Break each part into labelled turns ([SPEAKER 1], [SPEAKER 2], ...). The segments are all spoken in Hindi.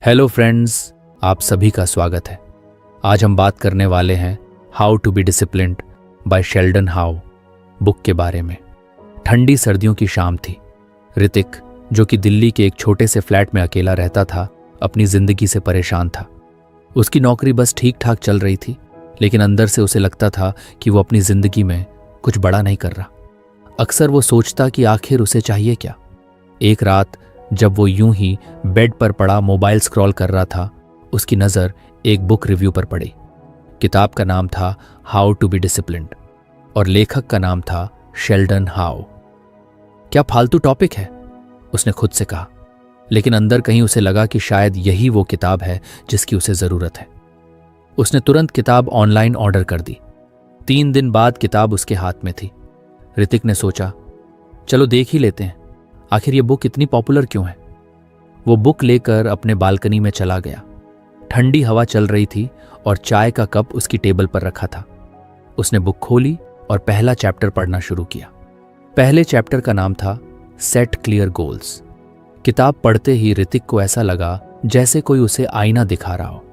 [SPEAKER 1] हेलो फ्रेंड्स, आप सभी का स्वागत है। आज हम बात करने वाले हैं how to be disciplined by Sheldon how book के बारे में। ठंडी सर्दियों की शाम थी। ऋतिक, जो कि दिल्ली के एक छोटे से फ्लैट में अकेला रहता था, अपनी जिंदगी से परेशान था। उसकी नौकरी बस ठीक ठाक चल रही थी, लेकिन अंदर से उसे लगता था कि वो अपनी जिंदगी में कुछ बड़ा नहीं कर रहा। अक्सर वो सोचता कि आखिर उसे चाहिए क्या। एक रात जब वो यूं ही बेड पर पड़ा मोबाइल स्क्रॉल कर रहा था, उसकी नज़र एक बुक रिव्यू पर पड़ी। किताब का नाम था हाउ टू बी डिसिप्लिन्ड और लेखक का नाम था शेल्डन हाउ। क्या फालतू टॉपिक है, उसने खुद से कहा, लेकिन अंदर कहीं उसे लगा कि शायद यही वो किताब है जिसकी उसे ज़रूरत है। उसने तुरंत किताब ऑनलाइन ऑर्डर कर दी। 3 दिन बाद किताब उसके हाथ में थी। ऋतिक ने सोचा, चलो देख ही लेते हैं, आखिर ये बुक इतनी पॉपुलर क्यों है। वो बुक लेकर अपने बालकनी में चला गया। ठंडी हवा चल रही थी और चाय का कप उसकी टेबल पर रखा था। उसने बुक खोली और पहला चैप्टर पढ़ना शुरू किया। पहले चैप्टर का नाम था सेट क्लियर गोल्स। किताब पढ़ते ही ऋतिक को ऐसा लगा जैसे कोई उसे आईना दिखा रहा हो।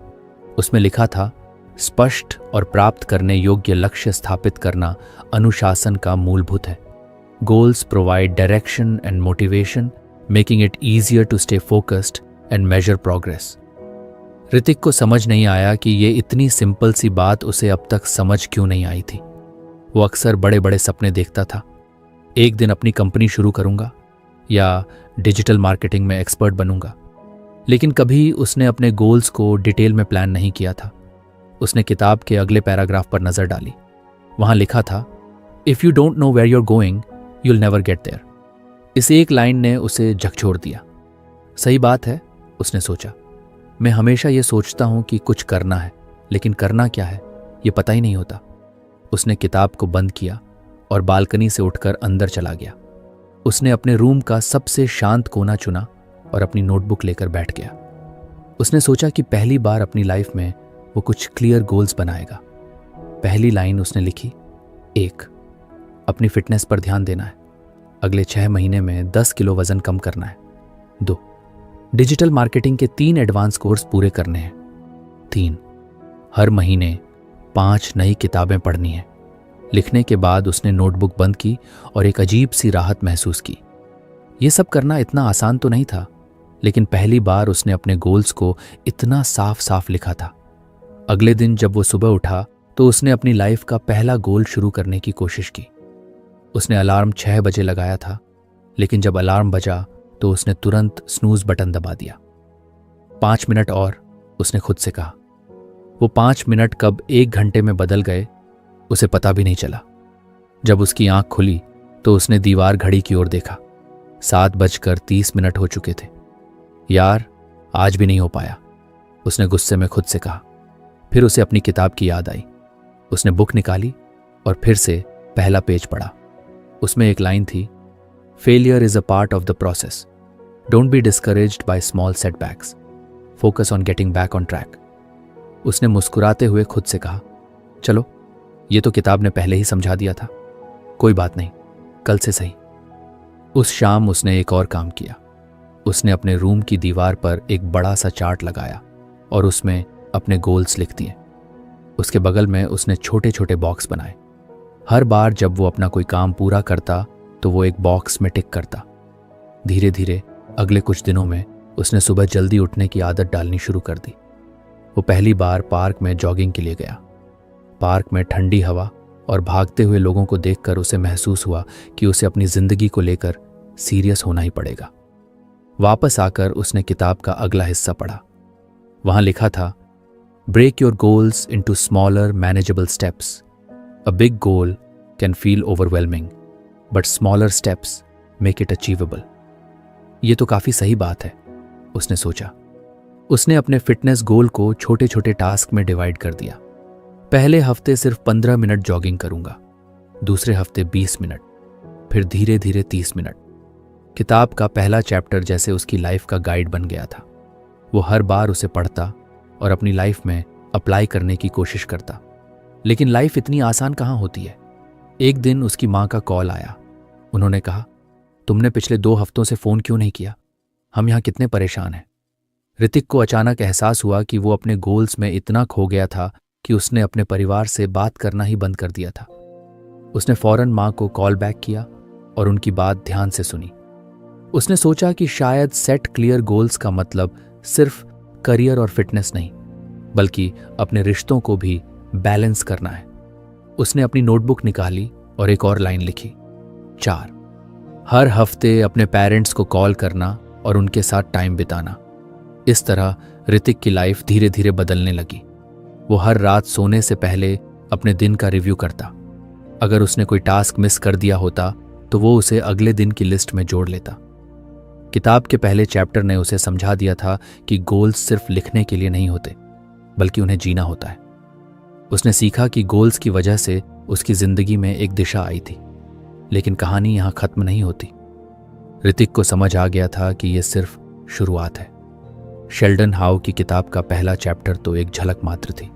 [SPEAKER 1] उसमें लिखा था, स्पष्ट और प्राप्त करने योग्य लक्ष्य स्थापित करना अनुशासन का मूलभूत है। Goals provide direction and motivation, making it easier to stay focused and measure progress. Hrithik को समझ नहीं आया कि ये इतनी सिंपल सी बात उसे अब तक समझ क्यों नहीं आई थी। वो अक्सर बड़े बड़े सपने देखता था। एक दिन अपनी कंपनी शुरू करूंगा या डिजिटल मार्केटिंग में एक्सपर्ट बनूंगा, लेकिन कभी उसने अपने गोल्स को डिटेल में प्लान नहीं किया था। उसने किताब के अगले पैराग्राफ पर नजर डाली। वहां लिखा था, if you don't know where you're going You'll never get there. इस एक लाइन ने उसे झकझोर दिया। सही बात है, उसने सोचा। मैं हमेशा ये सोचता हूं कि कुछ करना है, लेकिन करना क्या है ये पता ही नहीं होता। उसने किताब को बंद किया और बालकनी से उठकर अंदर चला गया। उसने अपने रूम का सबसे शांत कोना चुना और अपनी नोटबुक लेकर बैठ गया। उसने सोचा कि पहली बार अपनी लाइफ में वो कुछ क्लियर गोल्स बनाएगा। पहली लाइन उसने लिखी, 1, अपनी फिटनेस पर ध्यान देना है। अगले 6 महीने में 10 किलो वजन कम करना है। 2, डिजिटल मार्केटिंग के 3 एडवांस कोर्स पूरे करने हैं। 3, हर महीने 5 नई किताबें पढ़नी है। लिखने के बाद उसने नोटबुक बंद की और एक अजीब सी राहत महसूस की। यह सब करना इतना आसान तो नहीं था, लेकिन पहली बार उसने अपने गोल्स को इतना साफ साफ लिखा था। अगले दिन जब वो सुबह उठा तो उसने अपनी लाइफ का पहला गोल शुरू करने की कोशिश की। उसने अलार्म 6 बजे लगाया था, लेकिन जब अलार्म बजा तो उसने तुरंत स्नूज बटन दबा दिया। 5 मिनट और, उसने खुद से कहा। वो 5 मिनट कब 1 घंटे में बदल गए उसे पता भी नहीं चला। जब उसकी आंख खुली तो उसने दीवार घड़ी की ओर देखा। 7:30 हो चुके थे। यार, आज भी नहीं हो पाया, उसने गुस्से में खुद से कहा। फिर उसे अपनी किताब की याद आई। उसने बुक निकाली और फिर से पहला पेज पढ़ा। उसमें एक लाइन थी, failure is a part of the process, don't be discouraged by small setbacks, focus on getting back on track. उसने मुस्कुराते हुए खुद से कहा, चलो ये तो किताब ने पहले ही समझा दिया था, कोई बात नहीं, कल से सही। उस शाम उसने एक और काम किया। उसने अपने रूम की दीवार पर एक बड़ा सा चार्ट लगाया और उसमें अपने गोल्स लिख दिए। उसके बगल में उसने छोटे छोटे बॉक्स बनाए। हर बार जब वो अपना कोई काम पूरा करता तो वो एक बॉक्स में टिक करता। धीरे धीरे अगले कुछ दिनों में उसने सुबह जल्दी उठने की आदत डालनी शुरू कर दी। वो पहली बार पार्क में जॉगिंग के लिए गया। पार्क में ठंडी हवा और भागते हुए लोगों को देखकर उसे महसूस हुआ कि उसे अपनी जिंदगी को लेकर सीरियस होना ही पड़ेगा। वापस आकर उसने किताब का अगला हिस्सा पढ़ा। वहां लिखा था, break your goals into smaller manageable steps. A big goal can feel overwhelming, but smaller steps make it achievable. ये तो काफी सही बात है, उसने सोचा। उसने अपने फिटनेस गोल को छोटे छोटे टास्क में डिवाइड कर दिया। पहले हफ्ते सिर्फ 15 मिनट जॉगिंग करूंगा, दूसरे हफ्ते 20 मिनट, फिर धीरे धीरे 30 मिनट। किताब का पहला चैप्टर जैसे उसकी लाइफ का गाइड बन गया था। वो हर बार उसे पढ़ता और अपनी लाइफ में अप्लाई करने की कोशिश करता। लेकिन लाइफ इतनी आसान कहाँ होती है। एक दिन उसकी माँ का कॉल आया। उन्होंने कहा, तुमने पिछले 2 हफ्तों से फ़ोन क्यों नहीं किया? हम यहाँ कितने परेशान हैं। ऋतिक को अचानक एहसास हुआ कि वो अपने गोल्स में इतना खो गया था कि उसने अपने परिवार से बात करना ही बंद कर दिया था। उसने फौरन माँ को कॉल बैक किया और उनकी बात ध्यान से सुनी। उसने सोचा कि शायद सेट क्लियर गोल्स का मतलब सिर्फ करियर और फिटनेस नहीं, बल्कि अपने रिश्तों को भी बैलेंस करना है। उसने अपनी नोटबुक निकाली और एक और लाइन लिखी, 4, हर हफ्ते अपने पेरेंट्स को कॉल करना और उनके साथ टाइम बिताना। इस तरह ऋतिक की लाइफ धीरे धीरे बदलने लगी। वो हर रात सोने से पहले अपने दिन का रिव्यू करता। अगर उसने कोई टास्क मिस कर दिया होता तो वो उसे अगले दिन की लिस्ट में जोड़ लेता। किताब के पहले चैप्टर ने उसे समझा दिया था कि गोल्स सिर्फ लिखने के लिए नहीं होते, बल्कि उन्हें जीना होता है। उसने सीखा कि गोल्स की वजह से उसकी जिंदगी में एक दिशा आई थी, लेकिन कहानी यहां खत्म नहीं होती। ऋतिक को समझ आ गया था कि यह सिर्फ शुरुआत है। शेल्डन हाउ की किताब का पहला चैप्टर तो एक झलक मात्र थी।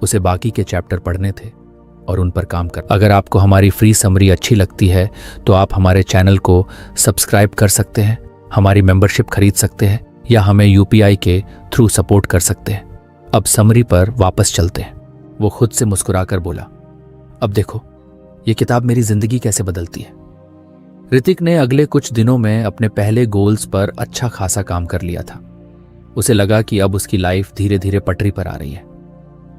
[SPEAKER 1] उसे बाकी के चैप्टर पढ़ने थे और उन पर काम कर। अगर आपको हमारी फ्री समरी अच्छी लगती है तो आप हमारे चैनल को सब्सक्राइब कर सकते हैं, हमारी मेंबरशिप खरीद सकते हैं या हमें यूपीआई के थ्रू सपोर्ट कर सकते हैं। अब समरी पर वापस चलते हैं। वो खुद से मुस्कुराकर बोला, अब देखो ये किताब मेरी जिंदगी कैसे बदलती है। ऋतिक ने अगले कुछ दिनों में अपने पहले गोल्स पर अच्छा खासा काम कर लिया था। उसे लगा कि अब उसकी लाइफ धीरे धीरे पटरी पर आ रही है।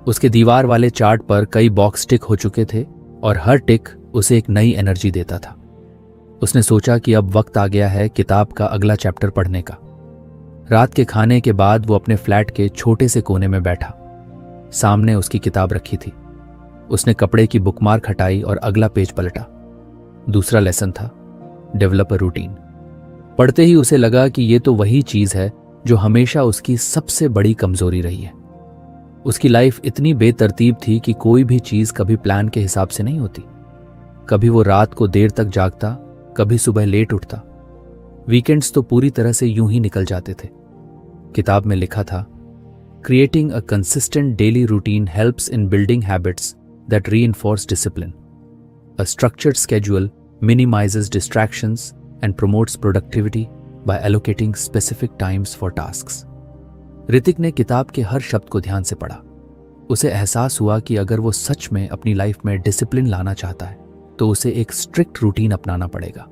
[SPEAKER 1] उसके दीवार वाले चार्ट पर कई बॉक्स टिक हो चुके थे और हर टिक उसे एक नई एनर्जी देता था। उसने सोचा कि अब वक्त आ गया है किताब का अगला चैप्टर पढ़ने का। रात के खाने के बाद वो अपने फ्लैट के छोटे से कोने में बैठा। सामने उसकी किताब रखी थी। उसने कपड़े की बुकमार्क हटाई और अगला पेज पलटा। दूसरा लेसन था, डेवलप अ रूटीन। पढ़ते ही उसे लगा कि ये तो वही चीज है जो हमेशा उसकी सबसे बड़ी कमजोरी रही है। उसकी लाइफ इतनी बेतरतीब थी कि कोई भी चीज कभी प्लान के हिसाब से नहीं होती। कभी वो रात को देर तक जागता, कभी सुबह लेट उठता। वीकेंड्स तो पूरी तरह से यूं ही निकल जाते थे। किताब में लिखा था, creating a consistent daily routine helps in building habits that reinforce discipline. A structured schedule minimizes distractions and promotes productivity by allocating specific times for tasks. Hrithik ने किताब के हर शब्द को ध्यान से पढ़ा। उसे एहसास हुआ कि अगर वो सच में अपनी लाइफ में डिसिप्लिन लाना चाहता है तो उसे एक स्ट्रिक्ट रूटीन अपनाना पड़ेगा।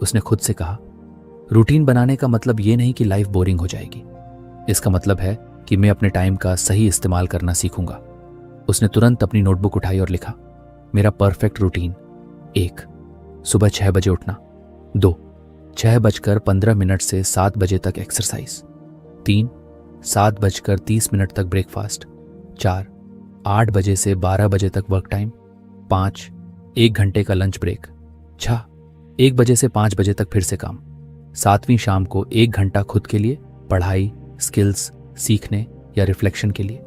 [SPEAKER 1] उसने खुद से कहा, रूटीन बनाने का मतलब ये नहीं कि लाइफ बोरिंग हो जाएगी। इसका मतलब है कि मैं अपने टाइम का सही इस्तेमाल करना सीखूंगा। उसने तुरंत अपनी नोटबुक उठाई और लिखा, मेरा परफेक्ट रूटीन। 1, सुबह 6 बजे उठना। 2, 6:15 से 7 बजे तक एक्सरसाइज। 3, 7:30 तक ब्रेकफास्ट। 4, 8 बजे से 12 बजे तक वर्क टाइम। 5, 1 घंटे का लंच ब्रेक। 6, 1 बजे से 5 बजे तक फिर से काम। 7वीं शाम को 1 घंटा खुद के लिए, पढ़ाई, स्किल्स सीखने या रिफ्लेक्शन के लिए।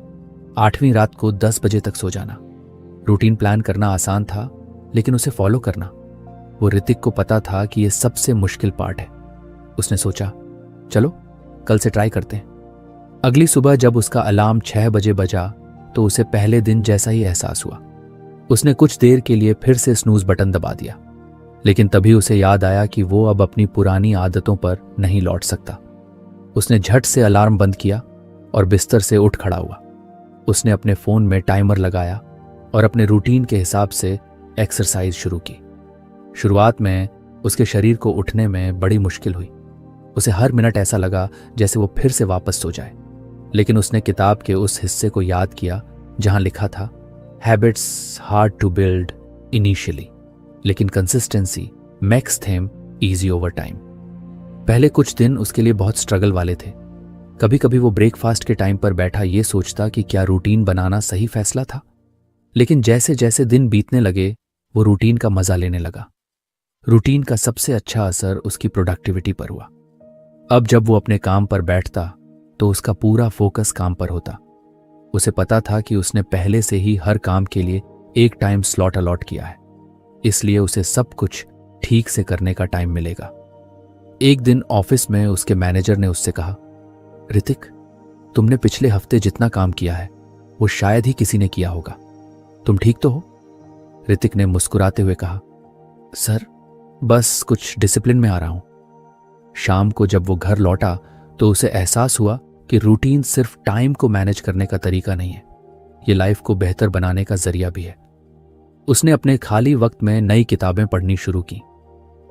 [SPEAKER 1] 8वीं रात को 10 बजे तक सो जाना। रूटीन प्लान करना आसान था, लेकिन उसे फॉलो करना, वो ऋतिक को पता था कि यह सबसे मुश्किल पार्ट है। उसने सोचा, चलो कल से ट्राई करते हैं। अगली सुबह जब उसका अलार्म 6 बजे बजा तो उसे पहले दिन जैसा ही एहसास हुआ। उसने कुछ देर के लिए फिर से स्नूज बटन दबा दिया, लेकिन तभी उसे याद आया कि वो अब अपनी पुरानी आदतों पर नहीं लौट सकता। उसने झट से अलार्म बंद किया और बिस्तर से उठ खड़ा हुआ। उसने अपने फोन में टाइमर लगाया और अपने रूटीन के हिसाब से एक्सरसाइज शुरू की। शुरुआत में उसके शरीर को उठने में बड़ी मुश्किल हुई। उसे हर मिनट ऐसा लगा जैसे वो फिर से वापस सो जाए। लेकिन उसने किताब के उस हिस्से को याद किया जहां लिखा था, habits hard to build initially, लेकिन consistency makes them easy over time. पहले कुछ दिन उसके लिए बहुत स्ट्रगल वाले थे। कभी कभी वो ब्रेकफास्ट के टाइम पर बैठा ये सोचता कि क्या रूटीन बनाना सही फैसला था। लेकिन जैसे जैसे दिन बीतने लगे वो रूटीन का मजा लेने लगा। रूटीन का सबसे अच्छा असर उसकी प्रोडक्टिविटी पर हुआ। अब जब वो अपने काम पर बैठता तो उसका पूरा फोकस काम पर होता। उसे पता था कि उसने पहले से ही हर काम के लिए एक टाइम स्लॉट अलॉट किया है, इसलिए उसे सब कुछ ठीक से करने का टाइम मिलेगा। एक दिन ऑफिस में उसके मैनेजर ने उससे कहा, ऋतिक, तुमने पिछले हफ्ते जितना काम किया है वो शायद ही किसी ने किया होगा। तुम ठीक तो हो? ऋतिक ने मुस्कुराते हुए कहा, सर बस कुछ डिसिप्लिन में आ रहा हूं। शाम को जब वो घर लौटा तो उसे एहसास हुआ कि रूटीन सिर्फ टाइम को मैनेज करने का तरीका नहीं है, ये लाइफ को बेहतर बनाने का जरिया भी है। उसने अपने खाली वक्त में नई किताबें पढ़नी शुरू की।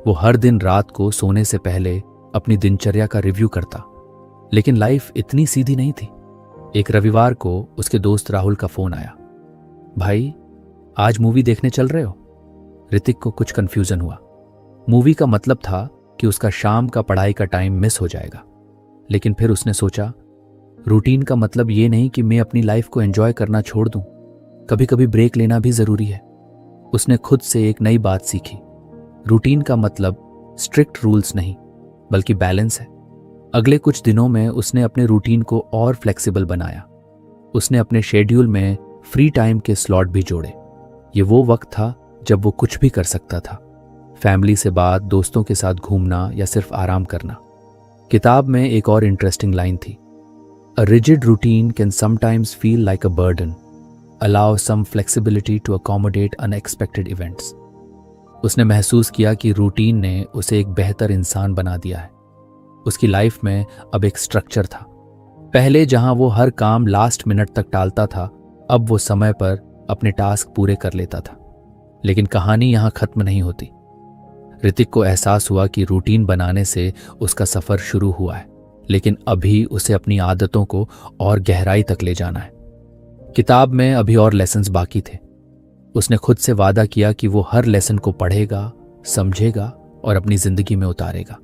[SPEAKER 1] वो हर दिन रात को सोने से पहले अपनी दिनचर्या का रिव्यू करता। लेकिन लाइफ इतनी सीधी नहीं थी। एक रविवार को उसके दोस्त राहुल का फोन आया। भाई, आज मूवी देखने चल रहे हो? ऋतिक को कुछ कंफ्यूजन हुआ। मूवी का मतलब था कि उसका शाम का पढ़ाई का टाइम मिस हो जाएगा। लेकिन फिर उसने सोचा, रूटीन का मतलब ये नहीं कि मैं अपनी लाइफ को एंजॉय करना छोड़ दूं। कभी कभी ब्रेक लेना भी जरूरी है। उसने खुद से एक नई बात सीखी। रूटीन का मतलब स्ट्रिक्ट रूल्स नहीं, बल्कि बैलेंस है। अगले कुछ दिनों में उसने अपने रूटीन को और फ्लेक्सिबल बनाया। उसने अपने शेड्यूल में फ्री टाइम के स्लॉट भी जोड़े। ये वो वक्त था जब वो कुछ भी कर सकता था। फैमिली से बात, दोस्तों के साथ घूमना या सिर्फ आराम करना। किताब में एक और इंटरेस्टिंग लाइन थी, a rigid routine can sometimes feel like a burden, allow some flexibility to accommodate unexpected events. उसने महसूस किया कि रूटीन ने उसे एक बेहतर इंसान बना दिया है। उसकी लाइफ में अब एक स्ट्रक्चर था। पहले जहां वो हर काम लास्ट मिनट तक टालता था, अब वो समय पर अपने टास्क पूरे कर लेता था। लेकिन कहानी यहां खत्म नहीं होती। ऋतिक को एहसास हुआ कि रूटीन बनाने से उसका सफर शुरू हुआ है, लेकिन अभी उसे अपनी आदतों को और गहराई तक ले जाना है। किताब में अभी और लेसन्स बाकी थे। उसने खुद से वादा किया कि वो हर लेसन को पढ़ेगा, समझेगा और अपनी जिंदगी में उतारेगा।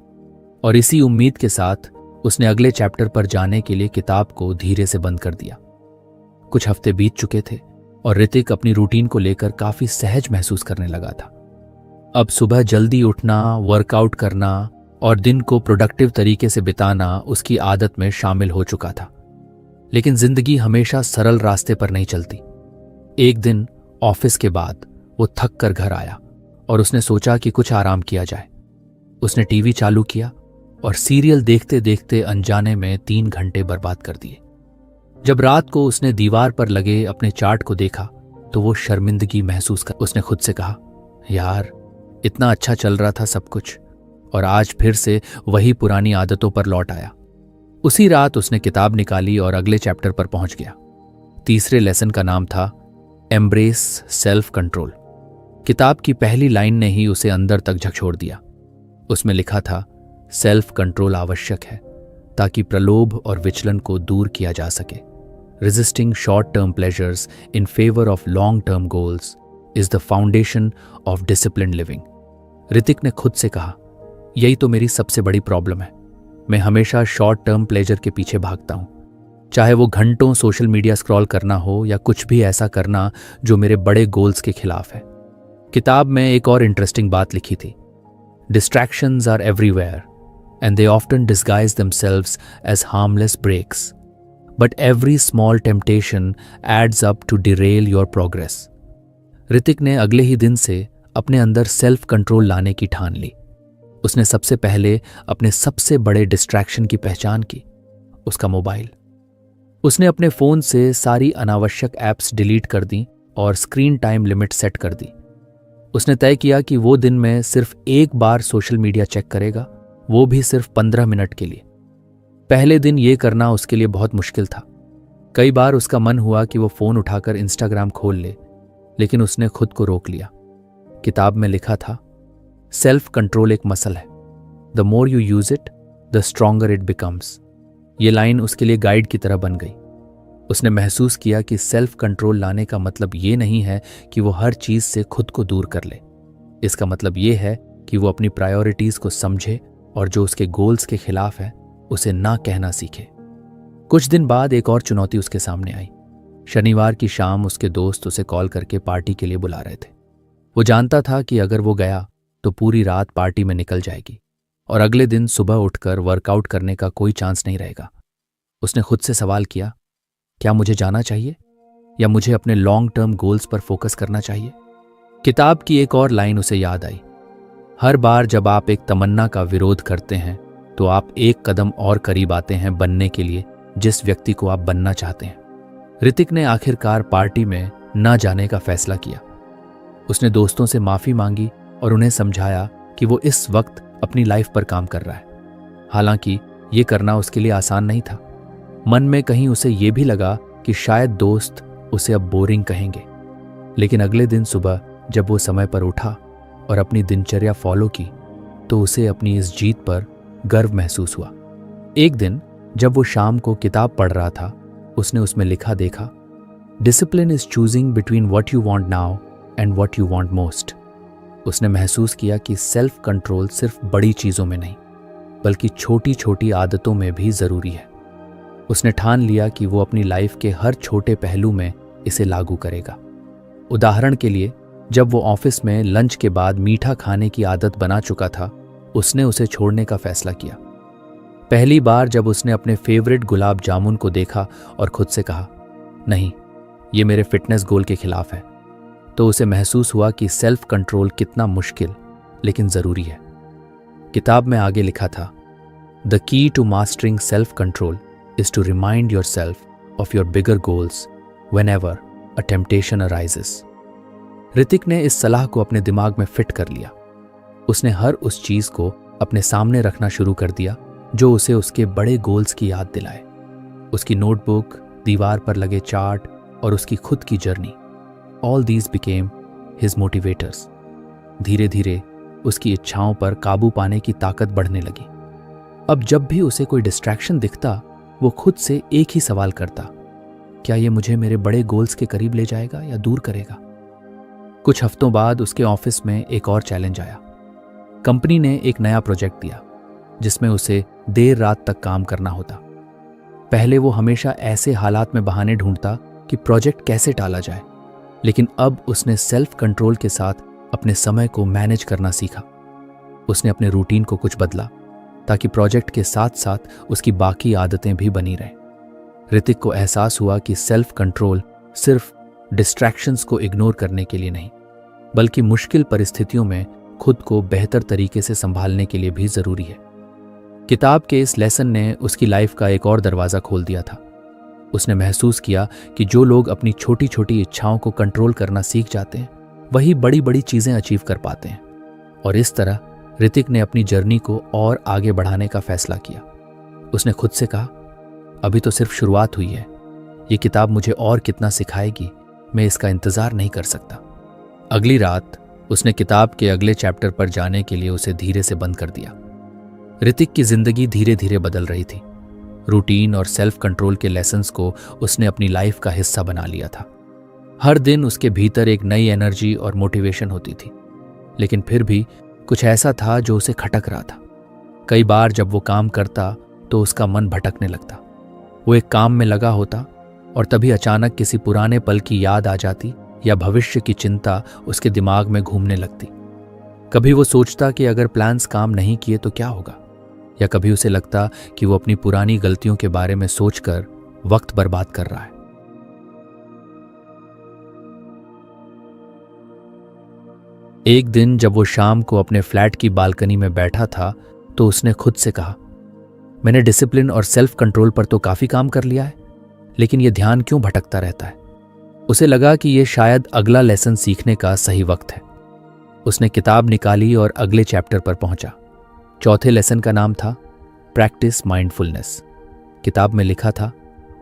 [SPEAKER 1] और इसी उम्मीद के साथ उसने अगले चैप्टर पर जाने के लिए किताब को धीरे से बंद कर दिया। कुछ हफ्ते बीत चुके थे और ऋतिक अपनी रूटीन को लेकर काफी सहज महसूस करने लगा था। अब सुबह जल्दी उठना, वर्कआउट करना और दिन को प्रोडक्टिव तरीके से बिताना उसकी आदत में शामिल हो चुका था। लेकिन जिंदगी हमेशा सरल रास्ते पर नहीं चलती। एक दिन ऑफिस के बाद वो थक कर घर आया और उसने सोचा कि कुछ आराम किया जाए। उसने टीवी चालू किया और सीरियल देखते देखते अनजाने में 3 घंटे बर्बाद कर दिए। जब रात को उसने दीवार पर लगे अपने चार्ट को देखा तो वो शर्मिंदगी महसूस कर उसने खुद से कहा, यार, इतना अच्छा चल रहा था सब कुछ और आज फिर से वही पुरानी आदतों पर लौट आया। उसी रात उसने किताब निकाली और अगले चैप्टर पर पहुंच गया। तीसरे लेसन का नाम था एम्ब्रेस सेल्फ कंट्रोल। किताब की पहली लाइन ने ही उसे अंदर तक झकझोर दिया। उसमें लिखा था, सेल्फ कंट्रोल आवश्यक है ताकि प्रलोभ और विचलन को दूर किया जा सके। Resisting short term pleasures in favour of long term goals is the foundation of disciplined living. Hrithik ने खुद से कहा, यही तो मेरी सबसे बड़ी प्रॉब्लम है। मैं हमेशा शॉर्ट टर्म प्लेजर के पीछे भागता हूं, चाहे वो घंटों सोशल मीडिया स्क्रॉल करना हो या कुछ भी ऐसा करना जो मेरे बड़े गोल्स के खिलाफ है। किताब में एक और इंटरेस्टिंग बात लिखी थी, distractions are everywhere and they often disguise themselves as harmless breaks. But every small temptation adds up to derail your progress. Hrithik ने अगले ही दिन से अपने अंदर सेल्फ कंट्रोल लाने की ठान ली। उसने सबसे पहले अपने सबसे बड़े डिस्ट्रैक्शन की पहचान की, उसका मोबाइल। उसने अपने फोन से सारी अनावश्यक ऐप्स डिलीट कर दी और स्क्रीन टाइम लिमिट सेट कर दी। उसने तय किया कि वो दिन में सिर्फ एक बार सोशल मीडिया चेक करेगा, वो भी सिर्फ 15 मिनट के लिए। पहले दिन ये करना उसके लिए बहुत मुश्किल था। कई बार उसका मन हुआ कि वो फोन उठाकर इंस्टाग्राम खोल ले, लेकिन उसने खुद को रोक लिया। किताब में लिखा था, सेल्फ कंट्रोल एक मसल है, the more you use it the stronger it becomes. ये लाइन उसके लिए गाइड की तरह बन गई। उसने महसूस किया कि सेल्फ कंट्रोल लाने का मतलब ये नहीं है कि वो हर चीज से खुद को दूर कर ले। इसका मतलब ये है कि वो अपनी प्रायोरिटीज को समझे और जो उसके गोल्स के खिलाफ है उसे ना कहना सीखे। कुछ दिन बाद एक और चुनौती उसके सामने आई। शनिवार की शाम उसके दोस्त उसे कॉल करके पार्टी के लिए बुला रहे थे। वो जानता था कि अगर वो गया तो पूरी रात पार्टी में निकल जाएगी और अगले दिन सुबह उठकर वर्कआउट करने का कोई चांस नहीं रहेगा। उसने खुद से सवाल किया, क्या मुझे जाना चाहिए या मुझे अपने लॉन्ग टर्म गोल्स पर फोकस करना चाहिए? किताब की एक और लाइन उसे याद आई, हर बार जब आप एक तमन्ना का विरोध करते हैं तो आप एक कदम और करीब आते हैं बनने के लिए जिस व्यक्ति को आप बनना चाहते हैं। ऋतिक ने आखिरकार पार्टी में न जाने का फैसला किया। उसने दोस्तों से माफी मांगी और उन्हें समझाया कि वो इस वक्त अपनी लाइफ पर काम कर रहा है। हालांकि ये करना उसके लिए आसान नहीं था। मन में कहीं उसे ये भी लगा कि शायद दोस्त उसे अब बोरिंग कहेंगे। लेकिन अगले दिन सुबह जब वो समय पर उठा और अपनी दिनचर्या फॉलो की तो उसे अपनी इस जीत पर गर्व महसूस हुआ। एक दिन जब वो शाम को किताब पढ़ रहा था, उसने उसमें लिखा देखा, discipline is choosing between what you want now and what you want most. उसने महसूस किया कि सेल्फ कंट्रोल सिर्फ बड़ी चीज़ों में नहीं बल्कि छोटी छोटी आदतों में भी ज़रूरी है। उसने ठान लिया कि वो अपनी लाइफ के हर छोटे पहलू में इसे लागू करेगा। उदाहरण के लिए, जब वो ऑफिस में लंच के बाद मीठा खाने की आदत बना चुका था, उसने उसे छोड़ने का फैसला किया। पहली बार जब उसने अपने फेवरेट गुलाब जामुन को देखा और खुद से कहा, नहीं, ये मेरे फिटनेस गोल के खिलाफ है, तो उसे महसूस हुआ कि सेल्फ कंट्रोल कितना मुश्किल लेकिन ज़रूरी है। किताब में आगे लिखा था, the key to mastering self control is to remind yourself of your bigger goals whenever a temptation arises. Hrithik ने इस सलाह को अपने दिमाग में फिट कर लिया। उसने हर उस चीज़ को अपने सामने रखना शुरू कर दिया जो उसे उसके बड़े गोल्स की याद दिलाए। उसकी नोटबुक, दीवार पर लगे चार्ट और उसकी खुद की journey, all these became his motivators. धीरे धीरे उसकी इच्छाओं पर काबू पाने की ताकत बढ़ने लगी। अब जब भी उसे कोई डिस्ट्रैक्शन दिखता, वो खुद से एक ही सवाल करता, क्या ये मुझे मेरे बड़े गोल्स के करीब ले जाएगा या दूर करेगा? कुछ हफ्तों बाद उसके ऑफिस में एक और चैलेंज आया। कंपनी ने एक नया प्रोजेक्ट दिया जिसमें उसे देर रात तक काम करना होता। पहले वो हमेशा ऐसे हालात में बहाने ढूंढता कि प्रोजेक्ट कैसे टाला जाए, लेकिन अब उसने सेल्फ कंट्रोल के साथ अपने समय को मैनेज करना सीखा। उसने अपने रूटीन को कुछ बदला ताकि प्रोजेक्ट के साथ साथ उसकी बाकी आदतें भी बनी रहें। ऋतिक को एहसास हुआ कि सेल्फ कंट्रोल सिर्फ डिस्ट्रैक्शंस को इग्नोर करने के लिए नहीं बल्कि मुश्किल परिस्थितियों में खुद को बेहतर तरीके से संभालने के लिए भी जरूरी है। किताब के इस लेसन ने उसकी लाइफ का एक और दरवाज़ा खोल दिया था। उसने महसूस किया कि जो लोग अपनी छोटी छोटी इच्छाओं को कंट्रोल करना सीख जाते हैं वही बड़ी बड़ी चीज़ें अचीव कर पाते हैं। और इस तरह ऋतिक ने अपनी जर्नी को और आगे बढ़ाने का फैसला किया। उसने खुद से कहा, अभी तो सिर्फ शुरुआत हुई है, ये किताब मुझे और कितना सिखाएगी, मैं इसका इंतज़ार नहीं कर सकता। अगली रात उसने किताब के अगले चैप्टर पर जाने के लिए उसे धीरे से बंद कर दिया। ऋतिक की जिंदगी धीरे धीरे बदल रही थी। रूटीन और सेल्फ कंट्रोल के लेसन्स को उसने अपनी लाइफ का हिस्सा बना लिया था। हर दिन उसके भीतर एक नई एनर्जी और मोटिवेशन होती थी, लेकिन फिर भी कुछ ऐसा था जो उसे खटक रहा था। कई बार जब वो काम करता तो उसका मन भटकने लगता। वो एक काम में लगा होता और तभी अचानक किसी पुराने पल की याद आ जाती या भविष्य की चिंता उसके दिमाग में घूमने लगती। कभी वो सोचता कि अगर प्लान्स काम नहीं किए तो क्या होगा, या कभी उसे लगता कि वो अपनी पुरानी गलतियों के बारे में सोचकर वक्त बर्बाद कर रहा है। एक दिन जब वो शाम को अपने फ्लैट की बालकनी में बैठा था तो उसने खुद से कहा, मैंने डिसिप्लिन और सेल्फ कंट्रोल पर तो काफी काम कर लिया है, लेकिन ये ध्यान क्यों भटकता रहता है। उसे लगा कि ये शायद अगला लेसन सीखने का सही वक्त है। उसने किताब निकाली और अगले चैप्टर पर पहुंचा। चौथे लेसन का नाम था प्रैक्टिस माइंडफुलनेस। किताब में लिखा था,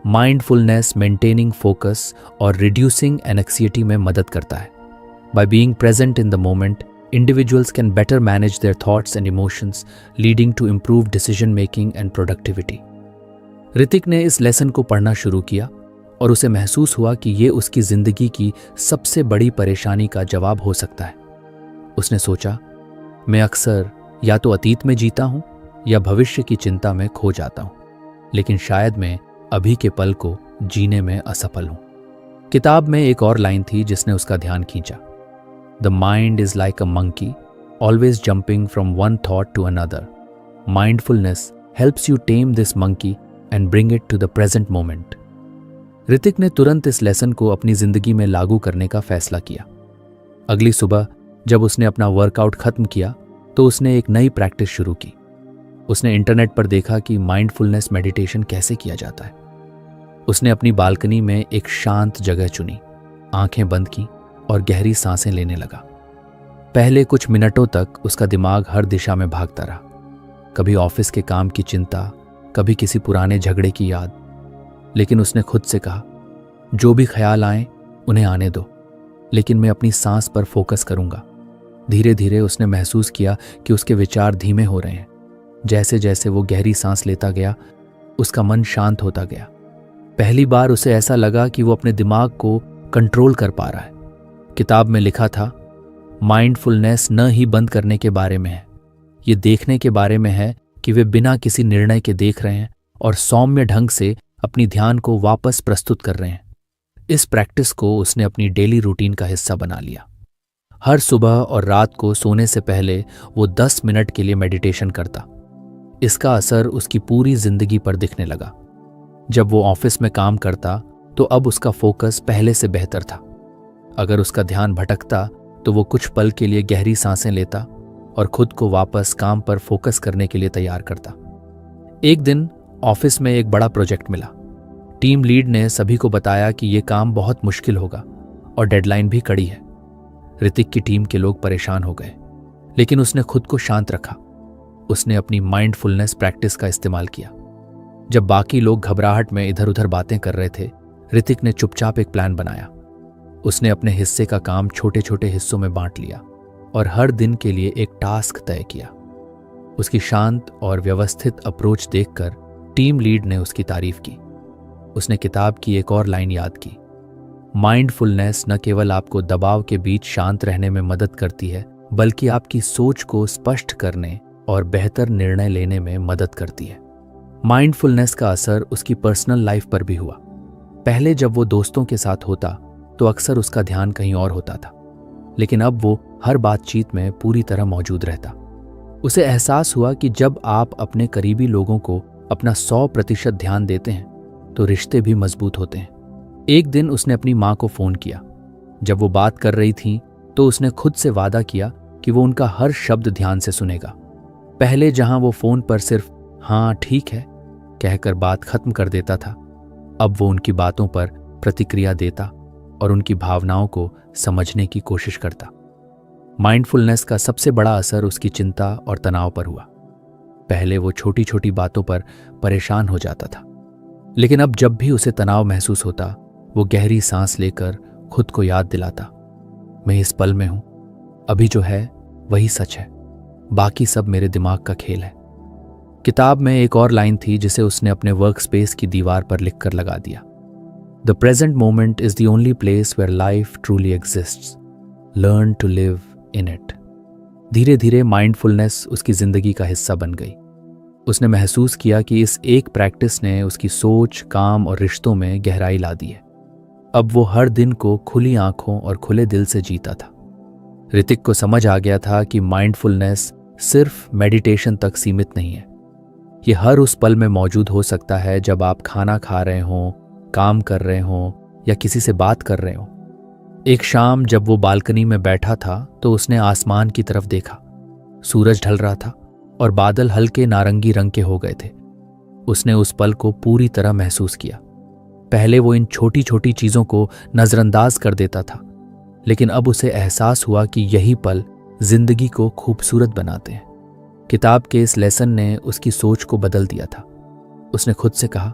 [SPEAKER 1] माइंडफुलनेस मेंटेनिंग फोकस और रिड्यूसिंग एनेक्सिएटी में मदद करता है। By being present in the moment, individuals can better manage their thoughts and emotions, leading to improved decision making and productivity. Hrithik ने इस लेसन को पढ़ना शुरू किया और उसे महसूस हुआ कि ये उसकी जिंदगी की सबसे बड़ी परेशानी का जवाब हो सकता है। उसने सोचा, मैं अक्सर या तो अतीत में जीता हूं या भविष्य की चिंता में खो जाता हूं, लेकिन शायद मैं अभी के पल को जीने में असफल हूं। किताब में एक और लाइन थी जिसने उसका ध्यान खींचा, The mind is like a monkey, always jumping from one thought to another. Mindfulness helps you tame this monkey and bring it to the present moment. Hrithik ने तुरंत इस लेसन को अपनी जिंदगी में लागू करने का फैसला किया। अगली सुबह जब उसने अपना वर्कआउट खत्म किया तो उसने एक नई प्रैक्टिस शुरू की। उसने इंटरनेट पर देखा कि माइंडफुलनेस मेडिटेशन कैसे किया जाता है। उसने अपनी बालकनी में एक शांत जगह चुनी, आंखें बंद की और गहरी सांसें लेने लगा। पहले कुछ मिनटों तक उसका दिमाग हर दिशा में भागता रहा, कभी ऑफिस के काम की चिंता, कभी किसी पुराने झगड़े की याद, लेकिन उसने खुद से कहा, जो भी ख्याल आए उन्हें आने दो, लेकिन मैं अपनी सांस पर फोकस करूंगा। धीरे धीरे उसने महसूस किया कि उसके विचार धीमे हो रहे हैं। जैसे जैसे वो गहरी सांस लेता गया, उसका मन शांत होता गया। पहली बार उसे ऐसा लगा कि वो अपने दिमाग को कंट्रोल कर पा रहा है। किताब में लिखा था, माइंडफुलनेस न ही बंद करने के बारे में है, ये देखने के बारे में है कि वे बिना किसी निर्णय के देख रहे हैं और सौम्य ढंग से अपनी ध्यान को वापस प्रस्तुत कर रहे हैं। इस प्रैक्टिस को उसने अपनी डेली रूटीन का हिस्सा बना लिया। हर सुबह और रात को सोने से पहले वो 10 मिनट के लिए मेडिटेशन करता। इसका असर उसकी पूरी जिंदगी पर दिखने लगा। जब वो ऑफिस में काम करता तो अब उसका फोकस पहले से बेहतर था। अगर उसका ध्यान भटकता तो वो कुछ पल के लिए गहरी सांसें लेता और खुद को वापस काम पर फोकस करने के लिए तैयार करता। एक दिन ऑफिस में एक बड़ा प्रोजेक्ट मिला। टीम लीड ने सभी को बताया कि ये काम बहुत मुश्किल होगा और डेडलाइन भी कड़ी है। ऋतिक की टीम के लोग परेशान हो गए, लेकिन उसने खुद को शांत रखा। उसने अपनी माइंडफुलनेस प्रैक्टिस का इस्तेमाल किया। जब बाकी लोग घबराहट में इधर उधर बातें कर रहे थे, ऋतिक ने चुपचाप एक प्लान बनाया। उसने अपने हिस्से का काम छोटे छोटे हिस्सों में बांट लिया और हर दिन के लिए एक टास्क तय किया। उसकी शांत और व्यवस्थित अप्रोच देखकर टीम लीड ने उसकी तारीफ की। उसने किताब की एक और लाइन याद की, माइंडफुलनेस न केवल आपको दबाव के बीच शांत रहने में मदद करती है, बल्कि आपकी सोच को स्पष्ट करने और बेहतर निर्णय लेने में मदद करती है। माइंडफुलनेस का असर उसकी पर्सनल लाइफ पर भी हुआ। पहले जब वो दोस्तों के साथ होता तो अक्सर उसका ध्यान कहीं और होता था, लेकिन अब वो हर बातचीत में पूरी तरह मौजूद रहता। उसे एहसास हुआ कि जब आप अपने करीबी लोगों को अपना 100% ध्यान देते हैं तो रिश्ते भी मजबूत होते हैं। एक दिन उसने अपनी माँ को फोन किया। जब वो बात कर रही थी तो उसने खुद से वादा किया कि वो उनका हर शब्द ध्यान से सुनेगा। पहले जहां वो फोन पर सिर्फ हाँ ठीक है कहकर बात खत्म कर देता था, अब वो उनकी बातों पर प्रतिक्रिया देता और उनकी भावनाओं को समझने की कोशिश करता। माइंडफुलनेस का सबसे बड़ा असर उसकी चिंता और तनाव पर हुआ। पहले वो छोटी छोटी बातों पर परेशान हो जाता था, लेकिन अब जब भी उसे तनाव महसूस होता, वो गहरी सांस लेकर खुद को याद दिलाता, मैं इस पल में हूं, अभी जो है वही सच है, बाकी सब मेरे दिमाग का खेल है। किताब में एक और लाइन थी जिसे उसने अपने वर्क स्पेस की दीवार पर लिखकर लगा दिया, the present moment is the only place where life truly exists, learn to live in it. धीरे धीरे माइंडफुलनेस उसकी जिंदगी का हिस्सा बन गई। उसने महसूस किया कि इस एक प्रैक्टिस ने उसकी सोच, काम और रिश्तों में गहराई ला दी है। अब वो हर दिन को खुली आंखों और खुले दिल से जीता था। ऋतिक को समझ आ गया था कि माइंडफुलनेस सिर्फ मेडिटेशन तक सीमित नहीं है। ये हर उस पल में मौजूद हो सकता है जब आप खाना खा रहे हों, काम कर रहे हों या किसी से बात कर रहे हों। एक शाम जब वो बालकनी में बैठा था तो उसने आसमान की तरफ देखा। सूरज ढल रहा था और बादल हल्के नारंगी रंग के हो गए थे। उसने उस पल को पूरी तरह महसूस किया। पहले वो इन छोटी छोटी चीजों को नजरअंदाज कर देता था, लेकिन अब उसे एहसास हुआ कि यही पल जिंदगी को खूबसूरत बनाते हैं। किताब के इस लेसन ने उसकी सोच को बदल दिया था। उसने खुद से कहा,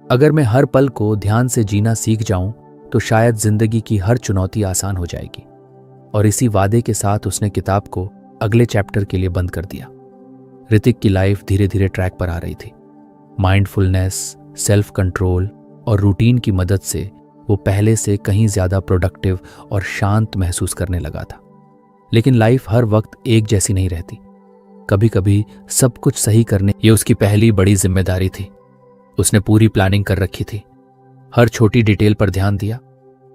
[SPEAKER 1] अगर मैं हर पल को ध्यान से जीना सीख जाऊं तो शायद जिंदगी की हर चुनौती आसान हो जाएगी। और इसी वादे के साथ उसने किताब को अगले चैप्टर के लिए बंद कर दिया। ऋतिक की लाइफ धीरे धीरे ट्रैक पर आ रही थी। माइंडफुलनेस, सेल्फ कंट्रोल और रूटीन की मदद से वो पहले से कहीं ज्यादा प्रोडक्टिव और शांत महसूस करने लगा था। लेकिन लाइफ हर वक्त एक जैसी नहीं रहती। कभी कभी सब कुछ सही करने ये उसकी पहली बड़ी जिम्मेदारी थी। उसने पूरी प्लानिंग कर रखी थी, हर छोटी डिटेल पर ध्यान दिया,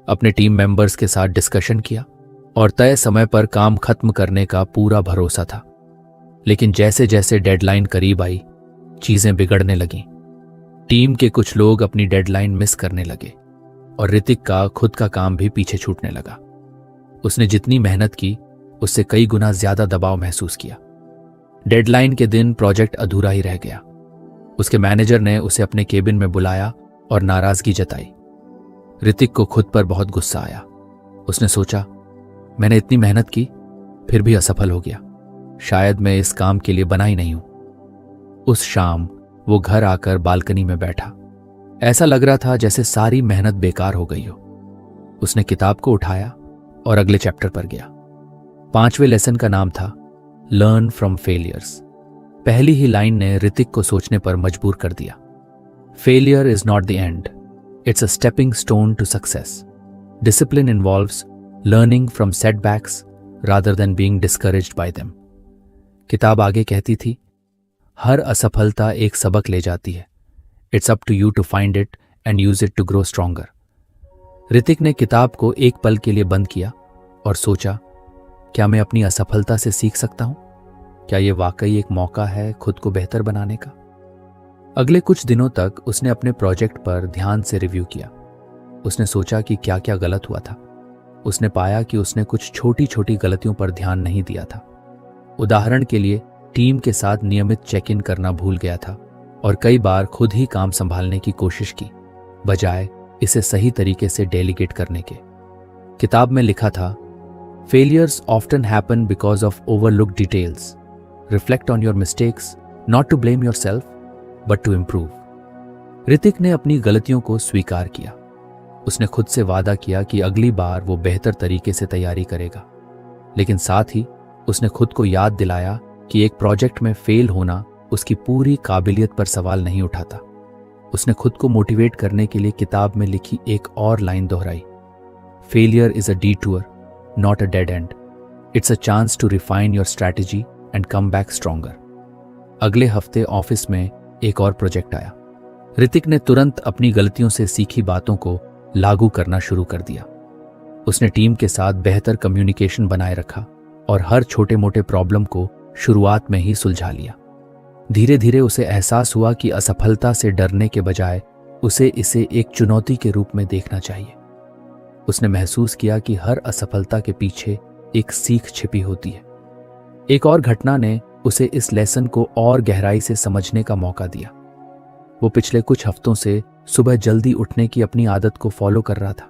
[SPEAKER 1] अपने टीम मेंबर्स के साथ डिस्कशन किया और तय समय पर काम खत्म करने का पूरा भरोसा था। लेकिन जैसे जैसे डेडलाइन करीब आई, चीजें बिगड़ने लगीं। टीम के कुछ लोग अपनी डेडलाइन मिस करने लगे और ऋतिक का खुद का काम भी पीछे छूटने लगा। उसने जितनी मेहनत की उससे कई गुना ज्यादा दबाव महसूस किया। डेडलाइन के दिन प्रोजेक्ट अधूरा ही रह गया। उसके मैनेजर ने उसे अपने केबिन में बुलाया और नाराजगी जताई। ऋतिक को खुद पर बहुत गुस्सा आया। उसने सोचा, मैंने इतनी मेहनत की फिर भी असफल हो गया, शायद मैं इस काम के लिए बना ही नहीं हूं। उस शाम वो घर आकर बालकनी में बैठा। ऐसा लग रहा था जैसे सारी मेहनत बेकार हो गई हो। उसने किताब को उठाया और अगले चैप्टर पर गया। 5वें लेसन का नाम था लर्न फ्रॉम फेलियर्स। पहली ही लाइन ने ऋतिक को सोचने पर मजबूर कर दिया। Failure is not the end, it's a stepping stone to success. Discipline involves learning from setbacks rather than being discouraged by them. किताब आगे कहती थी, हर असफलता एक सबक ले जाती है। It's up to you to find it and use it to grow stronger. Hrithik ने किताब को एक पल के लिए बंद किया और सोचा, क्या मैं अपनी असफलता से सीख सकता हूं? क्या यह वाकई एक मौका है खुद को बेहतर बनाने का? अगले कुछ दिनों तक उसने अपने प्रोजेक्ट पर ध्यान से रिव्यू किया। उसने सोचा कि क्या क्या गलत हुआ था। उसने पाया कि उसने कुछ छोटी छोटी गलतियों पर ध्यान नहीं दिया था। उदाहरण के लिए, टीम के साथ नियमित चेक इन करना भूल गया था और कई बार खुद ही काम संभालने की कोशिश की, बजाय इसे सही तरीके से डेलीगेट करने के। किताब में लिखा था, failures often happen because of overlooked details. Reflect on your mistakes, not to blame yourself but to improve. Hrithik ने अपनी गलतियों को स्वीकार किया। उसने खुद से वादा किया कि अगली बार वो बेहतर तरीके से तैयारी करेगा, लेकिन साथ ही उसने खुद को याद दिलाया कि एक प्रोजेक्ट में फेल होना उसकी पूरी काबिलियत पर सवाल नहीं उठाता। उसने खुद को मोटिवेट करने के लिए किताब में लिखी एक और लाइन दोहराई, failure is a detour, not a dead end. It's a chance to refine your strategy and come back stronger. अगले हफ्ते ऑफिस में एक और प्रोजेक्ट आया। ऋतिक ने तुरंत अपनी गलतियों से सीखी बातों को लागू करना शुरू कर दिया। उसने टीम के साथ बेहतर कम्युनिकेशन बनाए रखा और हर छोटे मोटे प्रॉब्लम को शुरुआत में ही सुलझा लिया। धीरे धीरे उसे एहसास हुआ कि असफलता से डरने के बजाय उसे इसे एक चुनौती के रूप में देखना चाहिए। उसने महसूस किया कि हर असफलता के पीछे एक सीख छिपी होती है। एक और घटना ने उसे इस लेसन को और गहराई से समझने का मौका दिया। वो पिछले कुछ हफ्तों से सुबह जल्दी उठने की अपनी आदत को फॉलो कर रहा था,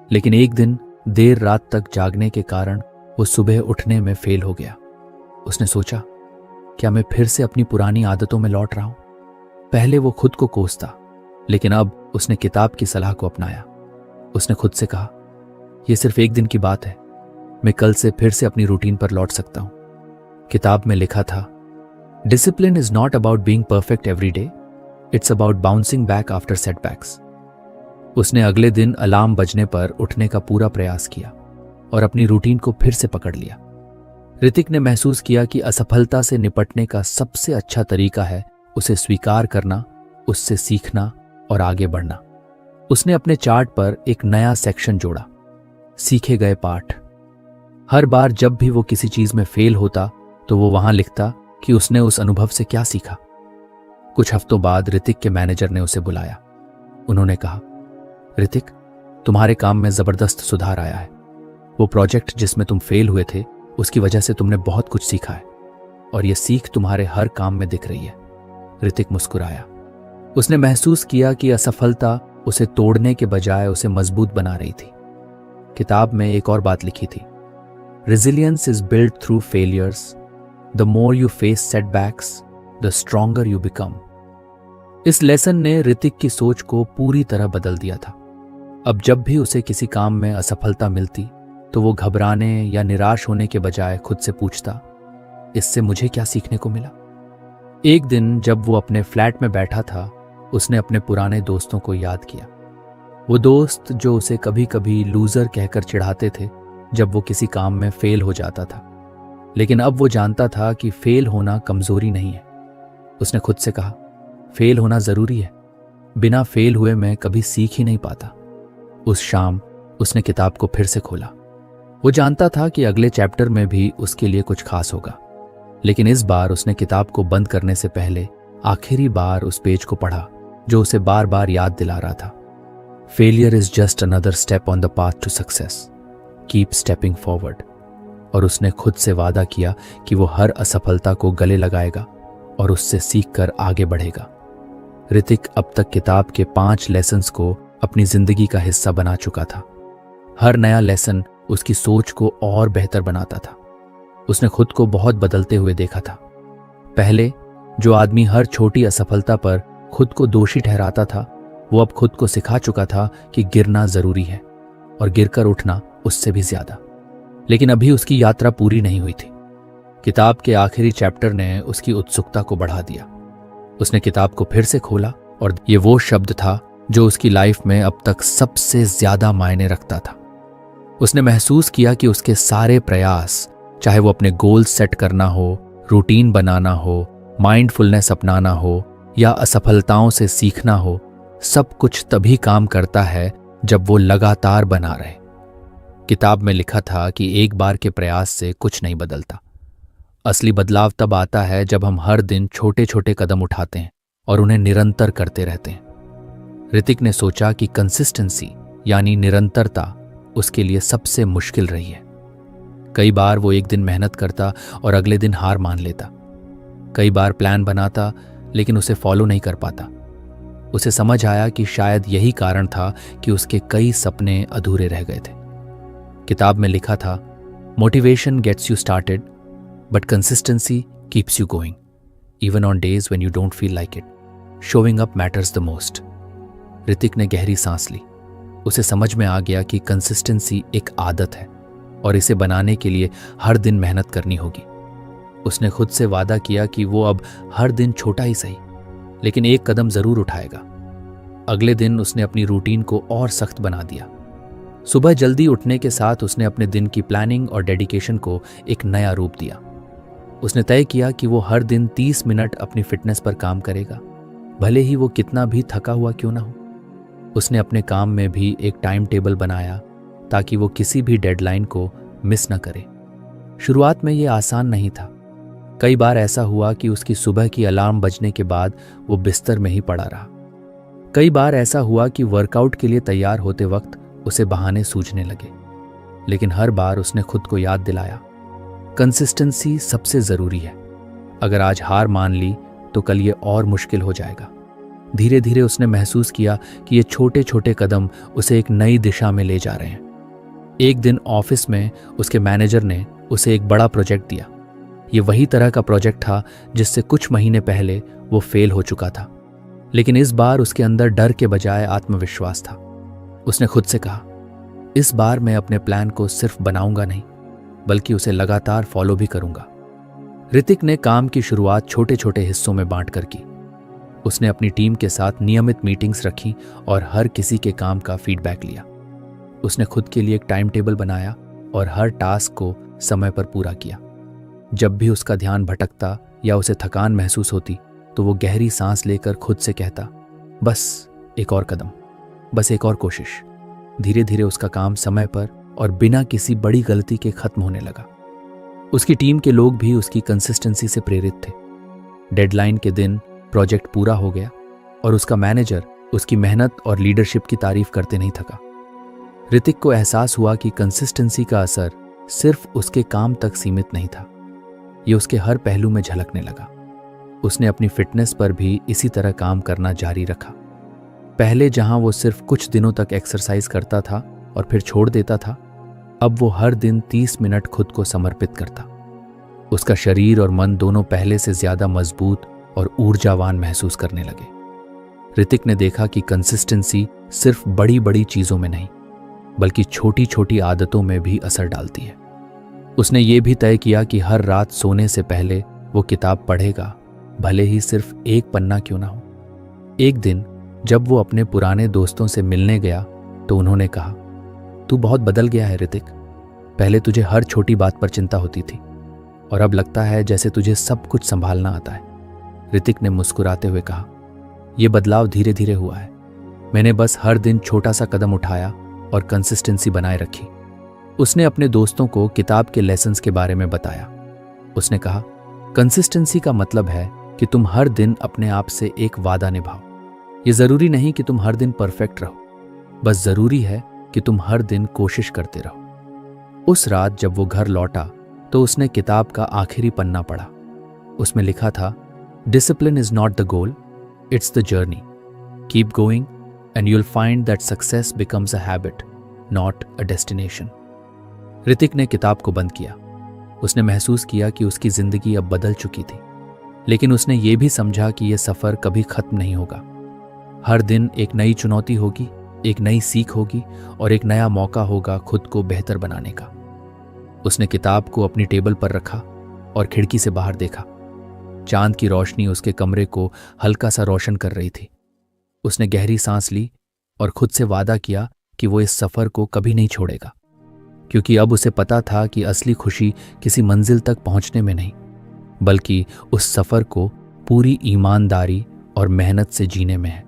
[SPEAKER 1] लेकिन एक दिन देर रात तक जागने के कारण वो सुबह उठने में फेल हो गया। उसने सोचा, क्या मैं फिर से अपनी पुरानी आदतों में लौट रहा हूं? पहले वो खुद को कोसता, लेकिन अब उसने किताब की सलाह को अपनाया। उसने खुद से कहा, यह सिर्फ एक दिन की बात है, मैं कल से फिर से अपनी रूटीन पर लौट सकता हूं। किताब में लिखा था, discipline is not about being perfect every day, it's about bouncing back after setbacks. उसने अगले दिन अलार्म बजने पर उठने का पूरा प्रयास किया और अपनी रूटीन को फिर से पकड़ लिया। ऋतिक ने महसूस किया कि असफलता से निपटने का सबसे अच्छा तरीका है उसे स्वीकार करना, उससे सीखना और आगे बढ़ना। उसने अपने चार्ट पर एक नया सेक्शन जोड़ा, सीखे गए पाठ। हर बार जब भी वो किसी चीज में फेल होता तो वो वहां लिखता कि उसने उस अनुभव से क्या सीखा। कुछ हफ्तों बाद ऋतिक के मैनेजर ने उसे बुलाया। उन्होंने कहा, ऋतिक, तुम्हारे काम में जबरदस्त सुधार आया है। वो प्रोजेक्ट जिसमें तुम फेल हुए थे, उसकी वजह से तुमने बहुत कुछ सीखा है और यह सीख तुम्हारे हर काम में दिख रही है। ऋतिक मुस्कुराया। उसने महसूस किया कि असफलता उसे तोड़ने के बजाय उसे मजबूत बना रही थी। किताब में एक और बात लिखी थी, resilience is build through failures, the more you face setbacks the stronger you become. इस लेसन ने ऋतिक की सोच को पूरी तरह बदल दिया था। अब जब भी उसे किसी काम में असफलता मिलती तो वो घबराने या निराश होने के बजाय खुद से पूछता, इससे मुझे क्या सीखने को मिला। एक दिन जब वो अपने फ्लैट में बैठा था, उसने अपने पुराने दोस्तों को याद किया। वो दोस्त जो उसे कभी कभी लूजर कहकर चिढ़ाते थे जब वो किसी काम में फेल हो जाता था, लेकिन अब वो जानता था कि फेल होना कमजोरी नहीं है। उसने खुद से कहा, फेल होना जरूरी है, बिना फेल हुए मैं कभी सीख ही नहीं पाता। उस शाम उसने किताब को फिर से खोला। वो जानता था कि अगले चैप्टर में भी उसके लिए कुछ खास होगा, लेकिन इस बार उसने किताब को बंद करने से पहले आखिरी बार उस पेज को पढ़ा जो उसे बार बार याद दिला रहा था, failure is just another step on the path to success, keep stepping forward. और उसने खुद से वादा किया कि वो हर असफलता को गले लगाएगा और उससे सीखकर आगे बढ़ेगा। ऋतिक अब तक किताब के 5 लेसन्स को अपनी जिंदगी का हिस्सा बना चुका था। हर नया लेसन उसकी सोच को और बेहतर बनाता था। उसने खुद को बहुत बदलते हुए देखा था। पहले जो आदमी हर छोटी असफलता पर खुद को दोषी ठहराता था, वो अब खुद को सिखा चुका था कि गिरना जरूरी है और गिरकर उठना उससे भी ज्यादा। लेकिन अभी उसकी यात्रा पूरी नहीं हुई थी। किताब के आखिरी चैप्टर ने उसकी उत्सुकता को बढ़ा दिया। उसने किताब को फिर से खोला और ये वो शब्द था जो उसकी लाइफ में अब तक सबसे ज्यादा मायने रखता था। उसने महसूस किया कि उसके सारे प्रयास, चाहे वो अपने गोल सेट करना हो, रूटीन बनाना हो, माइंडफुलनेस अपनाना हो या असफलताओं से सीखना हो, सब कुछ तभी काम करता है जब वो लगातार बना रहे। किताब में लिखा था कि एक बार के प्रयास से कुछ नहीं बदलता। असली बदलाव तब आता है जब हम हर दिन छोटे छोटे कदम उठाते हैं और उन्हें निरंतर करते रहते हैं। ऋतिक ने सोचा कि कंसिस्टेंसी यानी निरंतरता उसके लिए सबसे मुश्किल रही है। कई बार वो एक दिन मेहनत करता और अगले दिन हार मान लेता। कई बार प्लान बनाता लेकिन उसे फॉलो नहीं कर पाता। उसे समझ आया कि शायद यही कारण था कि उसके कई सपने अधूरे रह गए थे। किताब में लिखा था, motivation gets you started but consistency keeps you going even on days when you don't feel like it. Showing up matters the most. Hrithik ने गहरी सांस ली। उसे समझ में आ गया कि कंसिस्टेंसी एक आदत है और इसे बनाने के लिए हर दिन मेहनत करनी होगी। उसने खुद से वादा किया कि वो अब हर दिन छोटा ही सही लेकिन एक कदम जरूर उठाएगा। अगले दिन उसने अपनी रूटीन को और सख्त बना दिया। सुबह जल्दी उठने के साथ उसने अपने दिन की प्लानिंग और डेडिकेशन को एक नया रूप दिया। उसने तय किया कि वो हर दिन 30 मिनट अपनी फिटनेस पर काम करेगा, भले ही वो कितना भी थका हुआ क्यों ना हो। उसने अपने काम में भी एक टाइम टेबल बनाया ताकि वो किसी भी डेडलाइन को मिस न करे। शुरुआत में ये आसान नहीं था। कई बार ऐसा हुआ कि उसकी सुबह की अलार्म बजने के बाद वो बिस्तर में ही पड़ा रहा। कई बार ऐसा हुआ कि वर्कआउट के लिए तैयार होते वक्त उसे बहाने सूझने लगे, लेकिन हर बार उसने खुद को याद दिलाया, कंसिस्टेंसी सबसे जरूरी है। अगर आज हार मान ली तो कल ये और मुश्किल हो जाएगा। धीरे धीरे उसने महसूस किया कि ये छोटे छोटे कदम उसे एक नई दिशा में ले जा रहे हैं। एक दिन ऑफिस में उसके मैनेजर ने उसे एक बड़ा प्रोजेक्ट दिया। ये वही तरह का प्रोजेक्ट था जिससे कुछ महीने पहले वो फेल हो चुका था, लेकिन इस बार उसके अंदर डर के बजाय आत्मविश्वास था। उसने खुद से कहा, इस बार मैं अपने प्लान को सिर्फ बनाऊंगा नहीं बल्कि उसे लगातार फॉलो भी करूंगा। ऋतिक ने काम की शुरुआत छोटे छोटे हिस्सों में बांटकर की। उसने अपनी टीम के साथ नियमित मीटिंग्स रखी और हर किसी के काम का फीडबैक लिया। उसने खुद के लिए एक टाइम टेबल बनाया और हर टास्क को समय पर पूरा किया। जब भी उसका ध्यान भटकता या उसे थकान महसूस होती तो वो गहरी सांस लेकर खुद से कहता, बस एक और कदम, बस एक और कोशिश। धीरे धीरे उसका काम समय पर और बिना किसी बड़ी गलती के खत्म होने लगा। उसकी टीम के लोग भी उसकी कंसिस्टेंसी से प्रेरित थे। डेडलाइन के दिन प्रोजेक्ट पूरा हो गया और उसका मैनेजर उसकी मेहनत और लीडरशिप की तारीफ करते नहीं थका। ऋतिक को एहसास हुआ कि कंसिस्टेंसी का असर सिर्फ उसके काम तक सीमित नहीं था, ये उसके हर पहलू में झलकने लगा। उसने अपनी फिटनेस पर भी इसी तरह काम करना जारी रखा। पहले जहां वो सिर्फ कुछ दिनों तक एक्सरसाइज करता था और फिर छोड़ देता था, अब वो हर दिन 30 मिनट खुद को समर्पित करता। उसका शरीर और मन दोनों पहले से ज्यादा मजबूत और ऊर्जावान महसूस करने लगे। ऋतिक ने देखा कि कंसिस्टेंसी सिर्फ बड़ी बड़ी चीजों में नहीं बल्कि छोटी छोटी आदतों में भी असर डालती है। उसने ये भी तय किया कि हर रात सोने से पहले वो किताब पढ़ेगा, भले ही सिर्फ एक पन्ना क्यों ना हो। एक दिन जब वो अपने पुराने दोस्तों से मिलने गया तो उन्होंने कहा, तू बहुत बदल गया है ऋतिक। पहले तुझे हर छोटी बात पर चिंता होती थी और अब लगता है जैसे तुझे सब कुछ संभालना आता है। ऋतिक ने मुस्कुराते हुए कहा, यह बदलाव धीरे धीरे हुआ है। मैंने बस हर दिन छोटा सा कदम उठाया और कंसिस्टेंसी बनाए रखी। उसने अपने दोस्तों को किताब के लेसन्स के बारे में बताया। उसने कहा, कंसिस्टेंसी का मतलब है कि तुम हर दिन अपने आप से एक वादा निभाओ। ये जरूरी नहीं कि तुम हर दिन परफेक्ट रहो, बस जरूरी है कि तुम हर दिन कोशिश करते रहो। उस रात जब वो घर लौटा तो उसने किताब का आखिरी पन्ना पढ़ा। उसमें लिखा था, discipline is not the goal, it's the journey. Keep going and you'll find that success becomes a habit, not a destination. Hrithik ने किताब को बंद किया। उसने महसूस किया कि उसकी जिंदगी अब बदल चुकी थी, लेकिन उसने ये भी समझा कि यह सफर कभी खत्म नहीं होगा। हर दिन एक नई चुनौती होगी, एक नई सीख होगी और एक नया मौका होगा खुद को बेहतर बनाने का। उसने किताब को अपनी टेबल पर रखा और खिड़की से बाहर देखा। चांद की रोशनी उसके कमरे को हल्का सा रोशन कर रही थी। उसने गहरी सांस ली और खुद से वादा किया कि वो इस सफर को कभी नहीं छोड़ेगा, क्योंकि अब उसे पता था कि असली खुशी किसी मंजिल तक पहुंचने में नहीं, बल्कि उस सफर को पूरी ईमानदारी और मेहनत से जीने में है।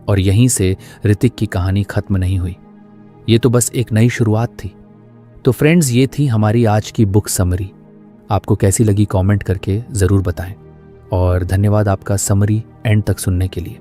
[SPEAKER 1] और यहीं से ऋतिक की कहानी खत्म नहीं हुई, ये तो बस एक नई शुरुआत थी। तो फ्रेंड्स, ये थी हमारी आज की बुक समरी। आपको कैसी लगी कमेंट करके ज़रूर बताएं और धन्यवाद आपका समरी एंड तक सुनने के लिए।